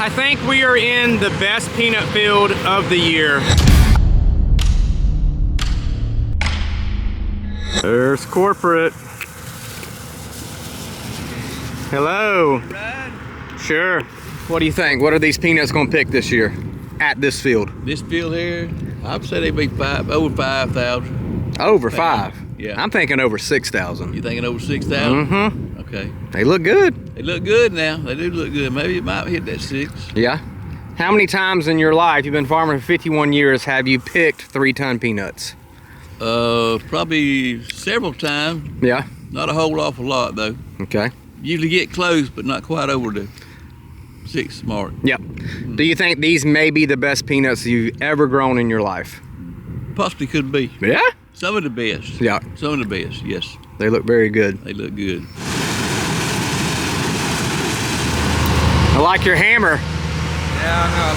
I think we are in the best peanut field of the year. There's corporate. Hello. Right. Sure. What do you think? What are these peanuts gonna pick this year at this field? This field here, I'd say they'd be over 5,000. Over 5? Yeah. I'm thinking over 6,000. You thinking over 6,000? Mm-hmm. Okay. They look good. They look good now. They do look good. Maybe it might hit that 6. Yeah. How many times in your life, you've been farming for 51 years, have you picked 3-ton peanuts? Probably several times. Yeah. Not a whole awful lot though. Okay. Usually get close, but not quite over the 6 mark. Yep. Do you think these may be the best peanuts you've ever grown in your life? Possibly could be. Yeah? Some of the best. Yeah. Some of the best, yes. They look very good. They look good. I like your hammer. Yeah, I know.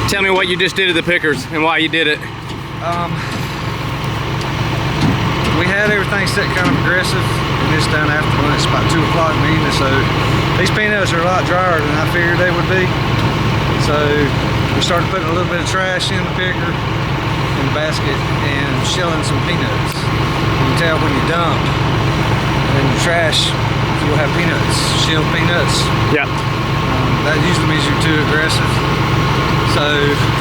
That's Tell me what you just did to the pickers and why you did it. we had everything set kind of aggressive, and it's done after lunch. It's about 2 o'clock in the evening, so these peanuts are a lot drier than I figured they would be. So we started putting a little bit of trash in the picker, in the basket, and shelling some peanuts. You can tell when you dump in the trash, you'll have peanuts, shelled peanuts. Yeah. That usually means you're too aggressive. So,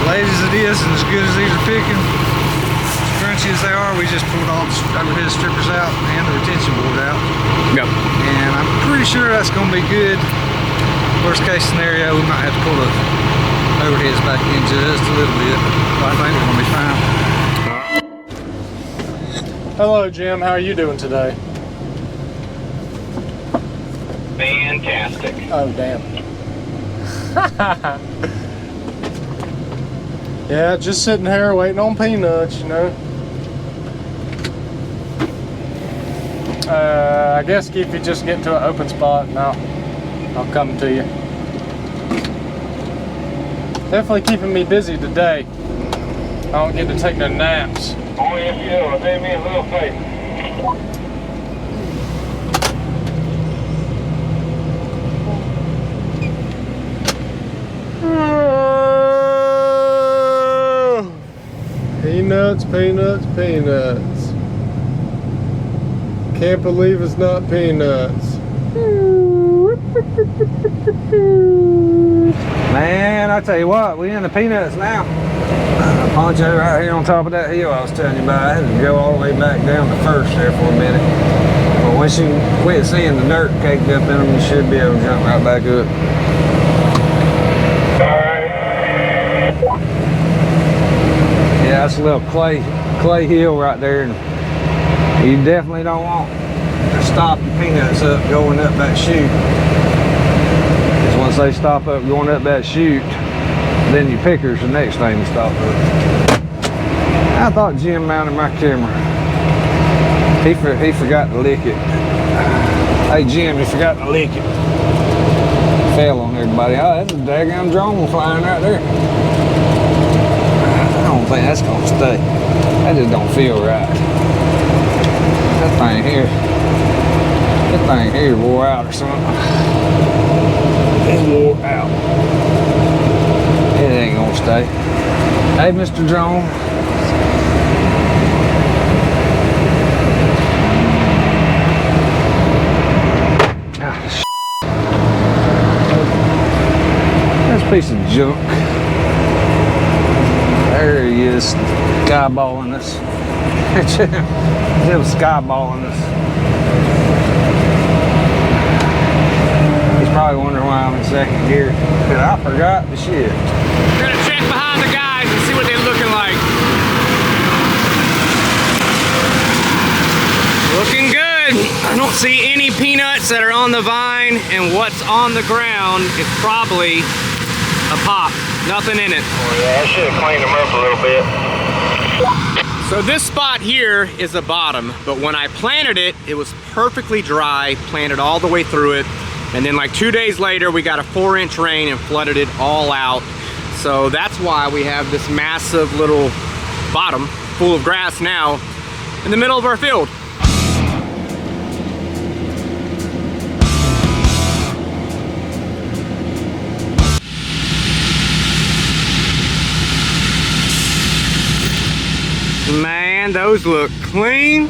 lazy as it is, and as good as these are picking, as crunchy as they are, we just pulled all the overhead strippers out and the retention board out. Yep. And I'm pretty sure that's going to be good. Worst case scenario, we might have to pull the overheads back in just a little bit. But I think we're going to be fine. Hello, Jim. How are you doing today? Fantastic. Oh, damn. Yeah, just sitting here waiting on peanuts, you know. I guess if you just get to an open spot and I'll come to you. Definitely keeping me busy today. I don't get to take no naps. Oh, yes, you do. Do me a little favor. Peanuts, peanuts, peanuts. Can't believe it's not peanuts. Man, I tell you what, we in the peanuts now. Poncho right here on top of that hill I was telling you about. I had to go all the way back down to first there for a minute. But once you quit seeing the dirt caked up in them, you should be able to jump right back up. Yeah, that's a little clay hill right there. And you definitely don't want to stop your peanuts up going up that chute. Because once they stop up going up that chute, then your picker's the next thing to stop up. I thought Jim mounted my camera. He forgot to lick it. Hey Jim, he forgot to lick it. Fell on everybody. Oh, that's a daggone drone flying right there. I don't think that's gonna stay. That just don't feel right. That thing here wore out or something. It's wore out. It ain't gonna stay. Hey, Mr. Drone. Ah, that's a piece of junk. There he is, skyballing us. He was skyballing us. He's probably wondering why I'm in second gear. Because I forgot the shit. We're gonna check behind the guys and see what they're looking like. Looking good. I don't see any peanuts that are on the vine, and what's on the ground is probably a pop. Nothing in it. Oh, yeah, I should have cleaned them up a little bit. So this spot here is the bottom, but when I planted it, it was perfectly dry, planted all the way through it. And then like 2 days later, we got a 4-inch rain and flooded it all out. So that's why we have this massive little bottom full of grass now in the middle of our field. man, those look clean.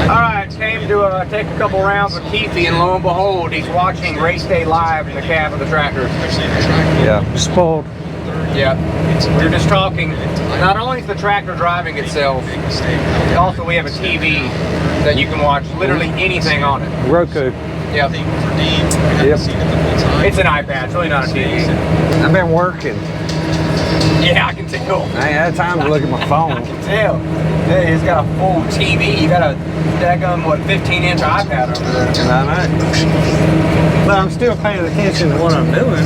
All right, came to take a couple rounds with Keithy, and lo and behold, he's watching race day live in the cab of the tractor. Yeah, spoiled. Yeah, we were just talking. Not only is the tractor driving itself, also we have a TV that you can watch literally anything on it. Roku. Yep. Yep. It's an iPad, it's really not a TV. I've been working. Yeah, I can tell. I ain't had time to look at my phone. I can tell. Yeah, he's got a full TV. You got a daggum, what, 15-inch iPad over there. And I know. But I'm still paying attention to what I'm doing.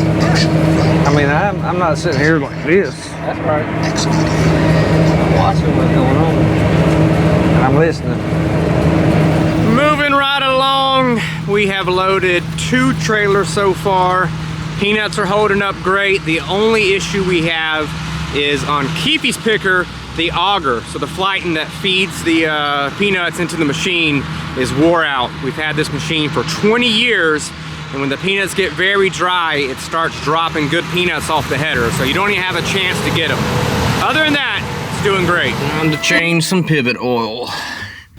I mean, I'm not sitting here like this. That's right. I'm watching what's going on. And I'm listening. Moving right along, we have loaded 2 trailers so far. Peanuts are holding up great. The only issue we have is on Keefy's picker, the auger. So the flighting that feeds the peanuts into the machine is wore out. We've had this machine for 20 years, and when the peanuts get very dry, it starts dropping good peanuts off the header, so you don't even have a chance to get them. Other than that, it's doing great. Time to change some pivot oil.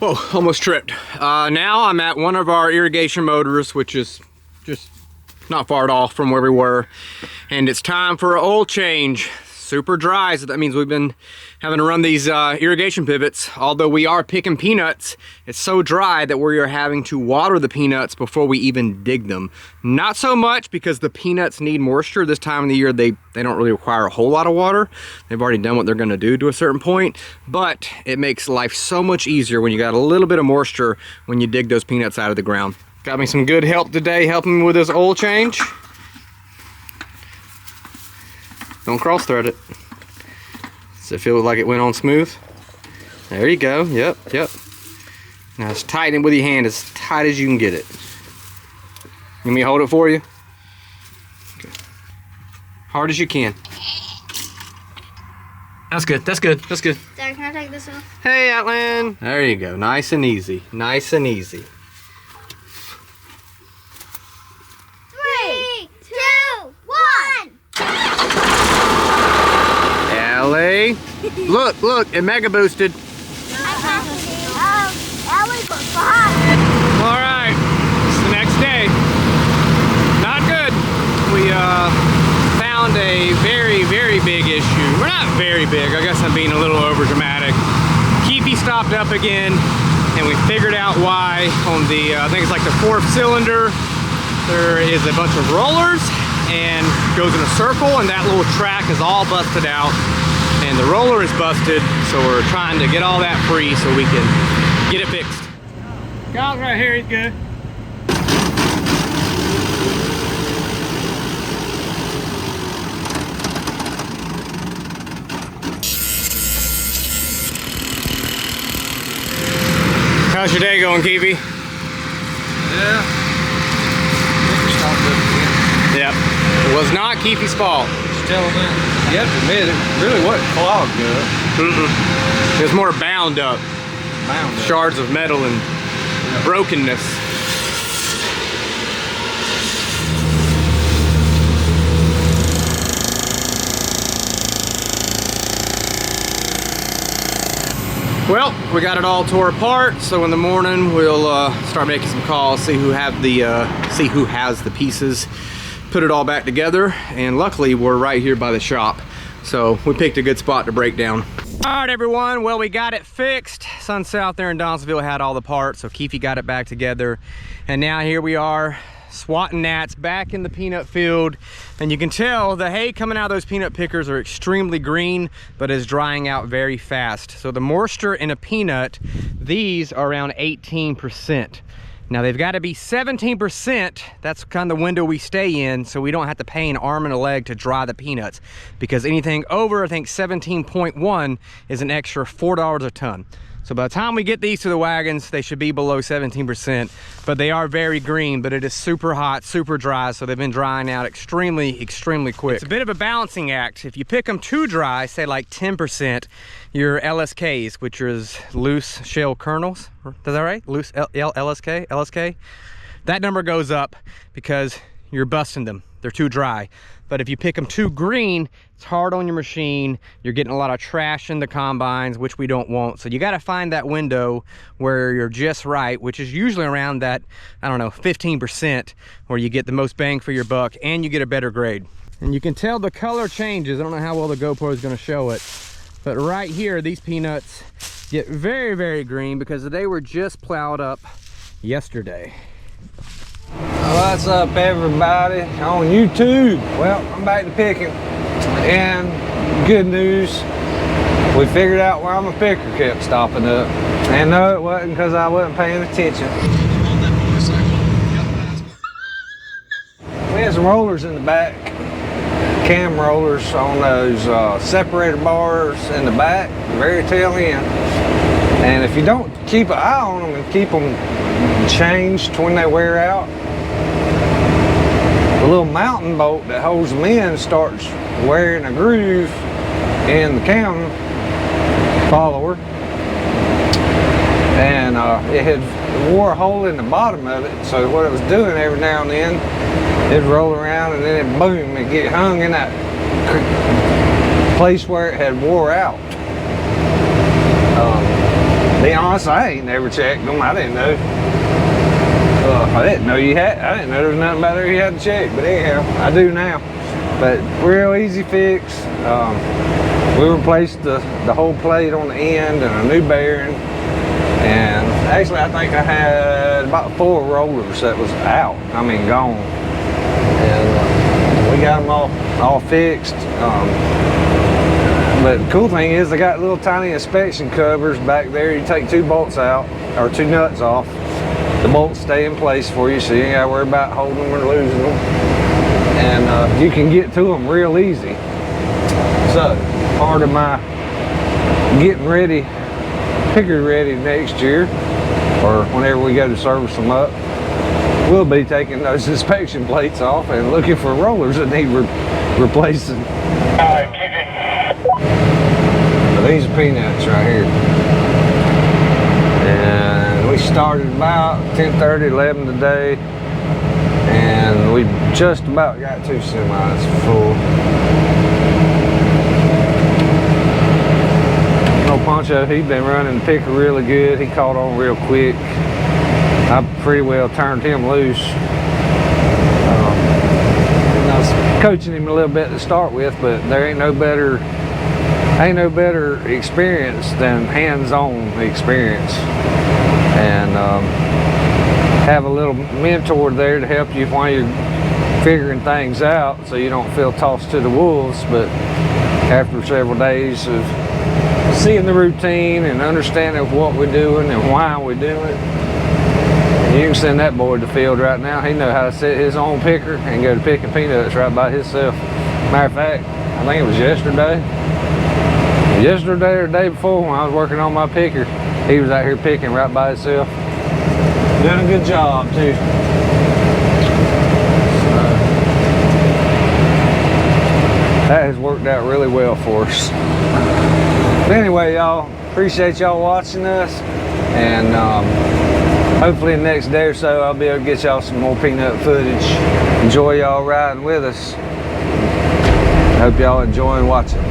Whoa, almost tripped. Now I'm at one of our irrigation motors, which is just not far at all from where we were, and it's time for an oil change. Super dry, so that means we've been having to run these irrigation pivots. Although we are picking peanuts, it's so dry that we are having to water the peanuts before we even dig them. Not so much because the peanuts need moisture. This time of the year, they don't really require a whole lot of water. They've already done what they're gonna do to a certain point, but it makes life so much easier when you got a little bit of moisture when you dig those peanuts out of the ground. Got me some good help today, helping me with this oil change. Don't cross thread it. Does it feel like it went on smooth? There you go, yep. Now just tighten it with your hand as tight as you can get it. Let me hold it for you. Okay. Hard as you can. That's good, that's good. Dad, can I take this off? Hey, Outland. There you go, nice and easy, nice and easy. 3, 2, 1. Ellie. Look, it mega boosted. All right, it's the next day. Not good. We found a very, very big issue. We're not very big. I guess I'm being a little over dramatic. Keefy stopped up again, and we figured out why on the, I think it's like the 4th cylinder, there is a bunch of rollers and goes in a circle, and that little track is all busted out, and the roller is busted, so we're trying to get all that free so we can get it fixed. Kyle's right here, he's good. How's your day going, Keefy? Yeah. Yep. It was not Keefy's fault. Still in. You have to admit, it really wasn't clogged up. It was more bound up. Bound up. Shards of metal and brokenness. Well, we got it all tore apart, so in the morning we'll start making some calls, see who has the pieces, put it all back together, and luckily we're right here by the shop, so we picked a good spot to break down. All right, everyone, well, we got it fixed. Sunset out there in Donaldsonville had all the parts, so Keefy got it back together, and now here we are swatting gnats back in the peanut field, and you can tell the hay coming out of those peanut pickers are extremely green, but is drying out very fast. So the moisture in a peanut, these are around 18%. Now they've got to be 17%. That's kind of the window we stay in, so we don't have to pay an arm and a leg to dry the peanuts, because anything over, I think 17.1 is an extra $4 a ton. So by the time we get these to the wagons, they should be below 17%, but they are very green, but it is super hot, super dry, so they've been drying out extremely, extremely quick. It's a bit of a balancing act. If you pick them too dry, say like 10%, your LSKs, which is loose shell kernels, is that right? Loose LSK? That number goes up because you're busting them. They're too dry. But if you pick them too green, it's hard on your machine. You're getting a lot of trash in the combines, which we don't want. So you got to find that window where you're just right, which is usually around that, I don't know, 15%, where you get the most bang for your buck and you get a better grade. And you can tell the color changes. I don't know how well the GoPro is going to show it, but right here, these peanuts get very, very green because they were just plowed up yesterday. What's up, everybody on YouTube? Well, I'm back to picking, and good news, we figured out why my picker kept stopping up. And no, it wasn't because I wasn't paying attention. We had some rollers in the back, cam rollers on those separator bars in the back, the very tail end. And if you don't keep an eye on them and keep them changed when they wear out, the little mountain bolt that holds them in starts wearing a groove in the cam follower, and it had wore a hole in the bottom of it. So what it was doing every now and then, it'd roll around and then it boom, it'd get hung in that place where it had wore out. Be honest, I ain't never checked them. I didn't know. I didn't know I didn't know there was nothing about there you had to check, but anyhow, I do now. But real easy fix. We replaced the whole plate on the end and a new bearing. And actually, I think I had about 4 rollers that was out. I mean, gone. And we got them all fixed. But the cool thing is, they got little tiny inspection covers back there. You take 2 bolts out, or 2 nuts off. The bolts stay in place for you, so you ain't gotta worry about holding them or losing them. And you can get to them real easy. So, part of my getting ready, picker ready next year, or whenever we go to service them up, we'll be taking those inspection plates off and looking for rollers that need replacing. Alright, keep it. So these are peanuts right here. And we started about 10:30, 11 today, and we just about got 2 semis full. No Poncho, he's been running the picker really good. He caught on real quick. I pretty well turned him loose. And I was coaching him a little bit to start with, but there ain't no better experience than hands-on experience. And have a little mentor there to help you while you're figuring things out, so you don't feel tossed to the wolves. But after several days of seeing the routine and understanding what we're doing and why we're doing it, you can send that boy to the field right now. He knows how to set his own picker and go to picking peanuts right by himself. Matter of fact, I think it was yesterday or the day before, when I was working on my picker, he was out here picking right by himself. Doing a good job too. That has worked out really well for us. But anyway, y'all, appreciate y'all watching us, and hopefully the next day or so I'll be able to get y'all some more peanut footage. Enjoy y'all riding with us. Hope y'all enjoying watching.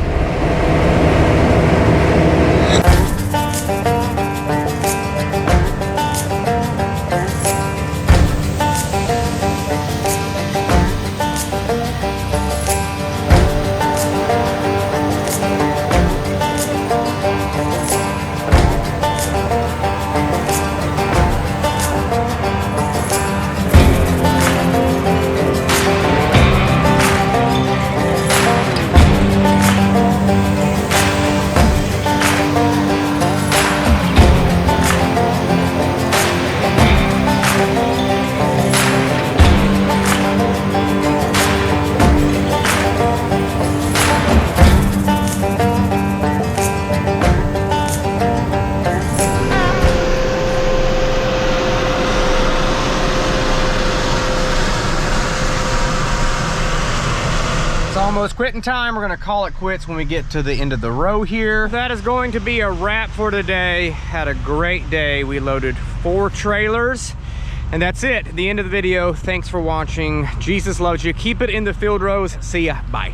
Almost quitting time. We're gonna call it quits when we get to the end of the row here. That is going to be a wrap for today. Had a great day. We loaded 4 trailers And that's it, the end of the video. Thanks for watching. Jesus loves you. Keep it in the field rows. See ya. Bye.